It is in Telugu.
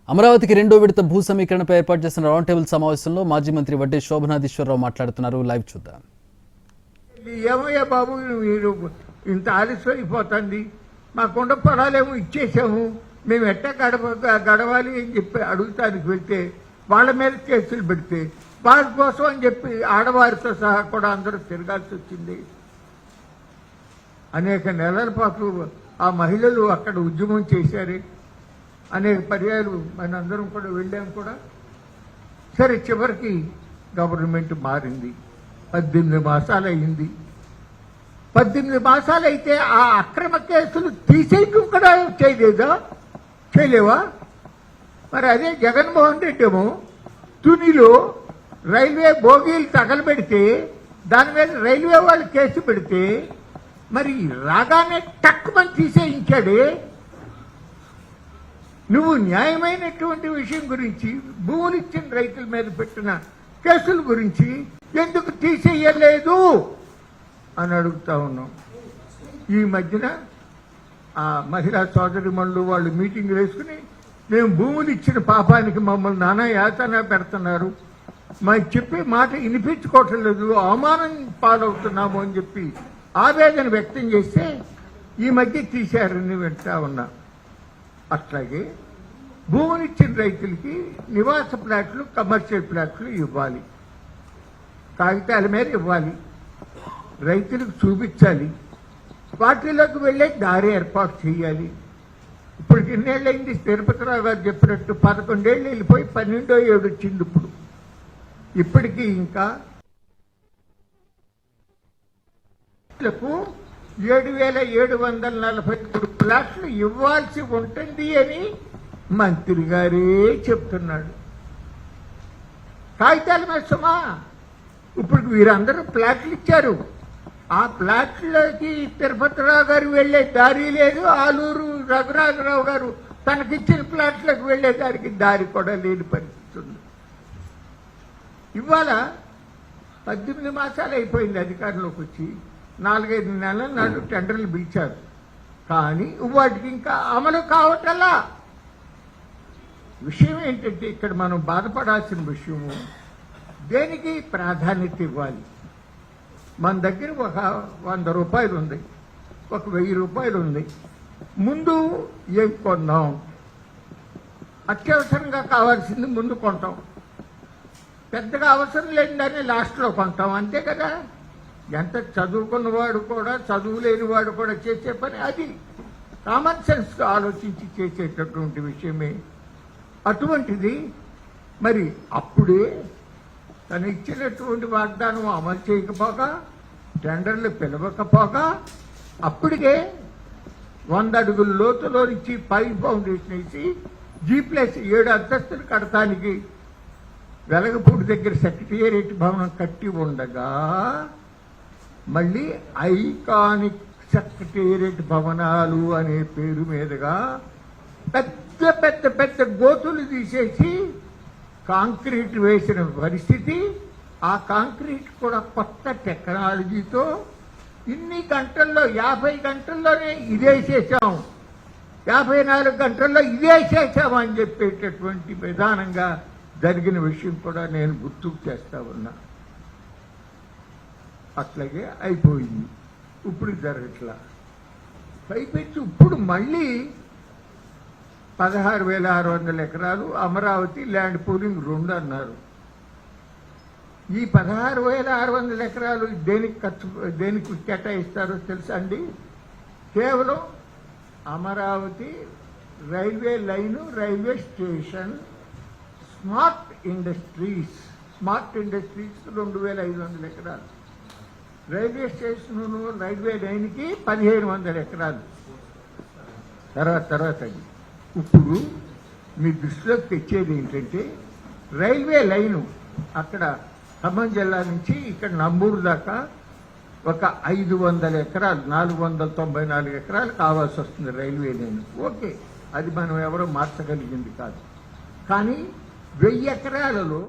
అమరావతికి రెండో విడత భూ సమీకరణపై ఏర్పాటు చేసిన రౌండ్ టేబుల్ సమావేశంలో మాజీ మంత్రి వడ్డే శోభనాధీశ్వరరావు మాట్లాడుతున్నారు. లైవ్ చూద్దాం. ఏమయ్యా బాబు, మీరు ఇంత ఆలస్యం అయిపోతుంది, మా కొండ పొలాలేమో ఇచ్చేసాము, మేము ఎట్టా గడవాలి అని చెప్పి అడుగుతానికి వెళ్తే వాళ్ళ మీద కేసులు పెడితే వాళ్ళ కోసం అని చెప్పి ఆడవారితో సహా కూడా అందరూ తిరగాల్సి వచ్చింది. అనేక నెలల పాటు ఆ మహిళలు అక్కడ ఉద్యమం చేశారు. అనేక పర్యాలు మనందరం కూడా వెళ్ళాం కూడా. సరే, చివరికి గవర్నమెంట్ మారింది. 18 మాసాలు అయింది. 18 మాసాలు అయితే ఆ అక్రమ కేసులు తీసేయడం కూడా చేయలేవా? మరి అదే జగన్మోహన్ రెడ్డి ఏమో తునిలో రైల్వే బోగీలు తగలబెడితే దాని మీద రైల్వే వాళ్ళు కేసు పెడితే మరి రాగానే టక్కుమని తీసేయించాడే. నువ్వు న్యాయమైనటువంటి విషయం గురించి, భూములు ఇచ్చిన రైతుల మీద పెట్టిన కేసుల గురించి ఎందుకు తీసేయలేదు అని అడుగుతా ఉన్నాం. ఈ మధ్యన ఆ మహిళా సోదరిమణులు వాళ్ళు మీటింగ్ వేసుకుని మేము భూములు ఇచ్చిన పాపానికి మమ్మల్ని నానా యాతన పెడుతున్నారు, మాకు చెప్పే మాట వినిపించుకోవటం లేదు, అవమానం పాలవుతున్నాము అని చెప్పి ఆవేదన వ్యక్తం చేస్తే ఈ మధ్య తీశారని వింటా ఉన్నా. అట్లాగే భూములిచ్చిన రైతులకి నివాస ప్లాట్లు, కమర్షియల్ ప్లాట్లు ఇవ్వాలి, కాగితాల మీద ఇవ్వాలి, రైతులకు చూపించాలి, వాటిలోకి వెళ్ళే దారి ఏర్పాటు చేయాలి. ఇప్పుడు ఎన్నేళ్ళైంది? తిరుపతిరావు గారు చెప్పినట్టు 11 ఏళ్ళు వెళ్ళిపోయి 12వ ఏడు వచ్చింది. ఇప్పుడు ఇప్పటికీ ఇంకా 7,743 ప్లాట్లు ఇవ్వాల్సి ఉంటుంది అని మంత్రి గారే చెప్తున్నాడు. కాగితాల మీద సుమా. ఇప్పుడు వీరందరూ ప్లాట్లు ఇచ్చారు. ఆ ప్లాట్లకి తిరుపతిరావు గారు వెళ్లే దారి లేదు, ఆలూరు రఘురాజరావు గారు తనకిచ్చిన ప్లాట్లకు వెళ్లే దారి కూడా లేని పరిస్థితి ఉంది. ఇవాళ 18 మాసాలు అయిపోయింది అధికారంలోకి వచ్చి. 4-5 నెలల నాడు టెండర్లు పిలిచారు, కానీ వాటికి ఇంకా అమలు కావటల్లా. విషయం ఏంటంటే ఇక్కడ మనం బాధపడాల్సిన విషయము, దేనికి ప్రాధాన్యత ఇవ్వాలి? మన దగ్గర ఒక 100 రూపాయలు ఉంది, ఒక 1000 రూపాయలు ఉంది. ముందు ఏం కొన్నాం? అత్యవసరంగా కావాల్సింది ముందు కొంటాం, పెద్దగా అవసరం లేదని లాస్ట్లో కొంటాం, అంతే కదా. ఎంత చదువుకున్నవాడు కూడా, చదువు లేనివాడు కూడా చేసే పని అది. కామన్ సెన్స్గా ఆలోచించి చేసేటటువంటి విషయమే. అటువంటిది మరి అప్పుడే తను ఇచ్చినటువంటి వాగ్దానం అమలు చేయకపోగా, టెండర్లు పిలవకపోగా, అప్పటికే 100 అడుగుల లోతులో నుంచి పై ఫౌండేషన్ వేసి G+7 అంతస్తులు కడటానికి వెలగపూడి దగ్గర సెక్రటేరియట్ భవనం కట్టి ఉండగా మళ్ళీ ఐకానిక్ సెక్రటేరియట్ భవనాలు అనే పేరు మీదుగా పెద్ద పెద్ద పెద్ద గోతులు తీసేసి కాంక్రీట్ వేసిన పరిస్థితి. ఆ కాంక్రీట్ కూడా కొత్త టెక్నాలజీతో ఇన్ని గంటల్లో, 50 గంటల్లోనే ఇదే చేశాం, 54 గంటల్లో ఇదే చేశాం అని చెప్పేటటువంటి విధానంగా జరిగిన విషయం కూడా నేను గుర్తుకు చేస్తా ఉన్నా. అట్లాగే అయిపోయింది. ఇప్పుడు జరగట్లా. పైపెచ్చి ఇప్పుడు మళ్ళీ 16,600 ఎకరాలు అమరావతి ల్యాండ్ పూలింగ్ 2 అన్నారు. ఈ 16,600 ఎకరాలు దేనికి కేటాయిస్తారో తెలుసా అండి? కేవలం Amaravati railway line, railway station, smart industries 2,500 ఎకరాలు, రైల్వే స్టేషన్ రైల్వే లైన్కి 1,500 ఎకరాలు. తర్వాత ఇప్పుడు మీ దృష్టిలోకి తెచ్చేది ఏంటంటే, రైల్వే లైను అక్కడ ఖమ్మం జిల్లా నుంచి ఇక్కడ నంబూరు దాకా ఒక 500 ఎకరాలు, 494 ఎకరాలు కావాల్సి వస్తుంది రైల్వే లైన్. ఓకే, అది మనం ఎవరో మార్చగలిగింది కాదు. కానీ 1000 ఎకరాలలో